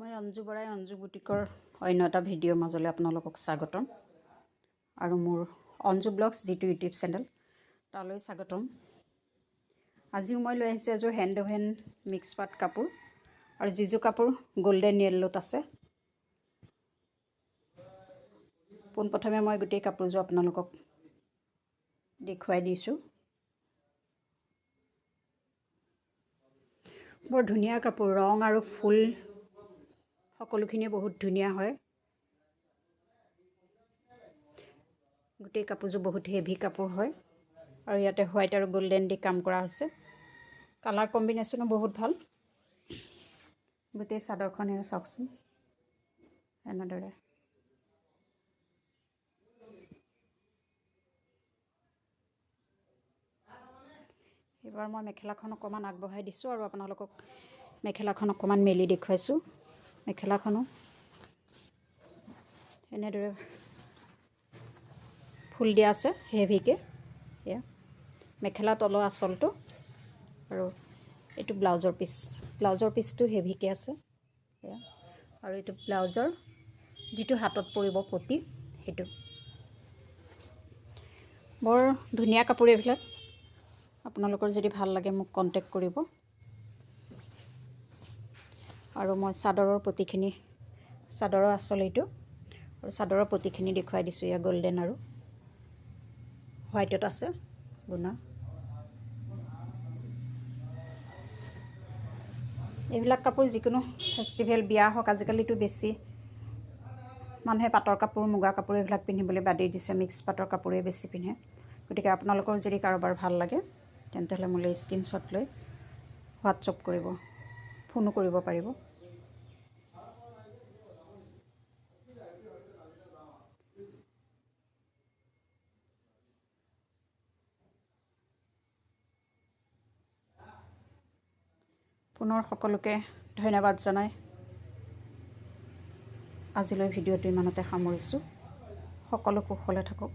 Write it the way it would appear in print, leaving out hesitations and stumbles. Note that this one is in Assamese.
মই অঞ্জু বৰাই অঞ্জু বুটিকৰ অন্য এটা ভিডিঅ'ৰ মাজলৈ আপোনালোকক স্বাগতম আৰু মোৰ অঞ্জু ব্লগছ যিটো ইউটিউব চেনেল তালৈ স্বাগতম। আজিও মই লৈ আহিছোঁ এযোৰ হেণ্ড টু হেণ্ড মিক্স পাট কাপোৰ আৰু যিযোৰ কাপোৰ গোল্ডেন য়েল্লোত আছে। পোনপ্ৰথমে মই গোটেই কাপোৰযোৰ আপোনালোকক দেখুৱাই দিছোঁ। বৰ ধুনীয়া কাপোৰ, ৰং আৰু ফুল সকলোখিনি বহুত ধুনীয়া হয়। গোটেই কাপোৰযোৰ বহুত হেভি কাপোৰ হয় আৰু ইয়াতে হোৱাইট আৰু গোল্ডেন দি কাম কৰা হৈছে। কালাৰ কম্বিনেশ্যনো বহুত ভাল। গোটেই চাদৰখন চাওকচোন, এনেদৰে এইবাৰ মই মেখেলাখন অকণমান আগবঢ়াই দিছোঁ আৰু আপোনালোকক মেখেলাখন অকণমান মেলি দেখুৱাইছোঁ। মেখেলাখনো এনেদৰে ফুল দিয়া আছে হেভিকৈ। এয়া মেখেলা তলৰ আঁচলটো আৰু এইটো ব্লাউজৰ পিচটো হেভিকৈ আছে। এয়া আৰু এইটো ব্লাউজৰ যিটো হাতত পৰিব পটি, সেইটো বৰ ধুনীয়া কাপোৰ এইবিলাক। আপোনালোকৰ যদি ভাল লাগে মোক কণ্টেক্ট কৰিব। আৰু মই চাদৰৰ পটিখিনি, চাদৰৰ আঁচল এইটো আৰু চাদৰৰ পটিখিনি দেখুৱাই দিছোঁ। এয়া গোল্ডেন আৰু হোৱাইটত আছে বুনা। এইবিলাক কাপোৰ যিকোনো ফেষ্টিভেল, বিয়া হওক, আজিকালিতো বেছি মানুহে পাটৰ কাপোৰ, মুগা কাপোৰ এইবিলাক পিন্ধিবলৈ বাদেই দিছে, মিক্স পাটৰ কাপোৰেই বেছি পিন্ধে। গতিকে আপোনালোকৰ যদি কাৰোবাৰ ভাল লাগে তেন্তে মোলৈ স্ক্ৰীনশ্বট লৈ হোৱাটছআপ কৰিব, ফোনো কৰিব পাৰিব। পুনৰ সকলোকে ধন্যবাদ জনাই আজিলৈ ভিডিঅ'টো ইমানতে সামৰিছোঁ। সকলো কুশলে থাকক।